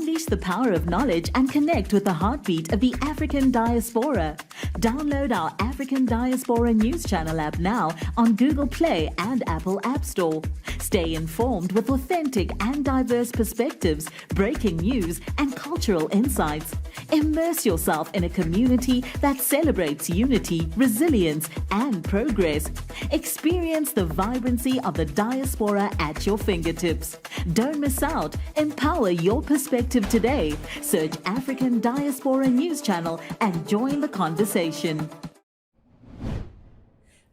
Unleash the power of knowledge and connect with the heartbeat of the African diaspora. Download our African Diaspora News Channel app now on Google Play and Apple App Store. Stay informed with authentic and diverse perspectives, breaking news, and cultural insights. Immerse yourself in a community that celebrates unity, resilience, and progress. Experience the vibrancy of the diaspora at your fingertips. Don't miss out. Empower your perspective today. Search African Diaspora News Channel and join the conversation.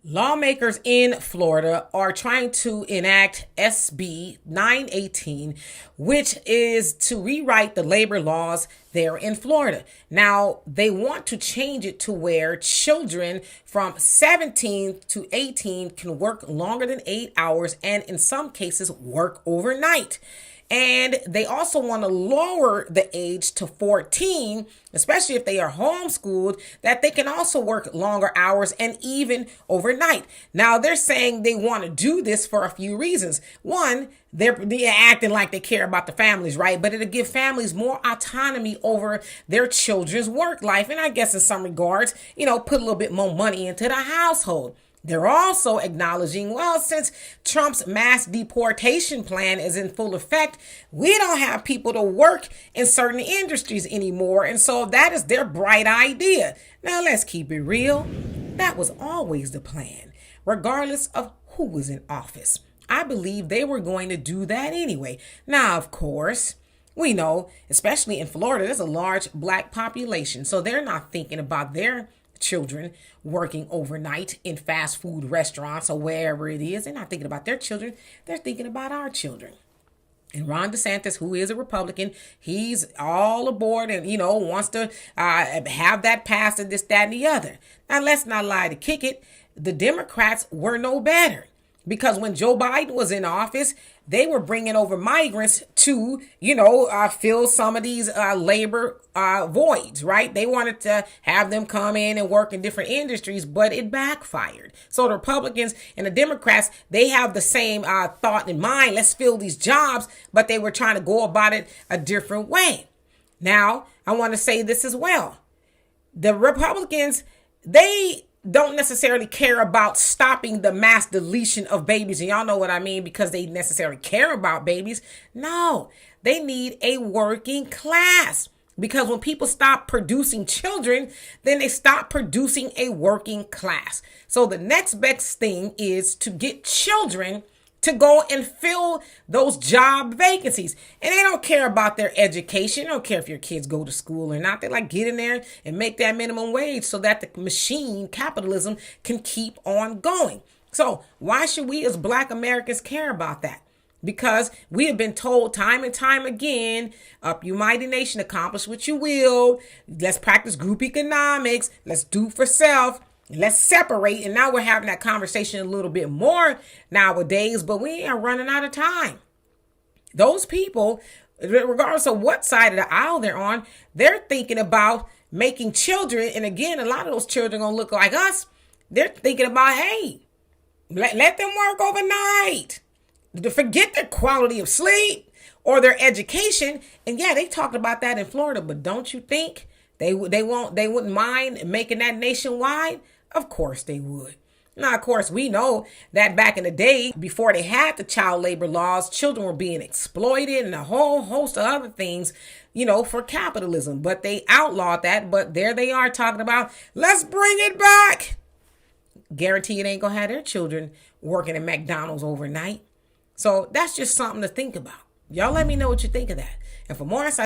Lawmakers in Florida are trying to enact SB 918, which is to rewrite the labor laws there in Florida. Now, they want to change it to where children from 17 to 18 can work longer than 8 hours and in some cases work overnight. And they also want to lower the age to 14, especially if they are homeschooled, that they can also work longer hours and even overnight. Now, they're saying they want to do this for a few reasons. One, they're acting like they care about the families, right? But it'll give families more autonomy over their children's work life. And I guess in some regards, put a little bit more money into the household. They're also acknowledging, well, since Trump's mass deportation plan is in full effect, we don't have people to work in certain industries anymore. And so that is their bright idea. Now, let's keep it real. That was always the plan, regardless of who was in office. I believe they were going to do that anyway. Now, of course, we know, especially in Florida, there's a large Black population. So they're not thinking about their children working overnight in fast food restaurants or wherever it is. They're not thinking about their children. They're thinking about our children. And Ron DeSantis, who is a Republican, he's all aboard and, wants to have that passed and this, that, and the other. Now, let's not lie to kick it. The Democrats were no better. Because when Joe Biden was in office, they were bringing over migrants to, fill some of these labor voids, right? They wanted to have them come in and work in different industries, but it backfired. So the Republicans and the Democrats, they have the same thought in mind. Let's fill these jobs, but they were trying to go about it a different way. Now, I want to say this as well. The Republicans, they don't necessarily care about stopping the mass deletion of babies. And y'all know what I mean, because they necessarily care about babies. No, they need a working class. Because when people stop producing children, then they stop producing a working class. So the next best thing is to get children to go and fill those job vacancies. And they don't care about their education. They don't care if your kids go to school or not. They get in there and make that minimum wage so that the machine, capitalism, can keep on going. So why should we as Black Americans care about that? Because we have been told time and time again, up you mighty nation, accomplish what you will. Let's practice group economics. Let's do for self. Let's separate. And now we're having that conversation a little bit more nowadays, but we are running out of time. Those people, regardless of what side of the aisle they're on, they're thinking about making children. And again, a lot of those children are going to look like us. They're thinking about, hey, let them work overnight. Forget their quality of sleep or their education. And yeah, they talked about that in Florida, but don't you think they wouldn't mind making that nationwide? Of course they would. Now, of course, we know that back in the day, before they had the child labor laws, children were being exploited and a whole host of other things, for capitalism. But they outlawed that. But there they are talking about, let's bring it back. Guarantee it ain't going to have their children working at McDonald's overnight. So that's just something to think about. Y'all let me know what you think of that. And for more insight,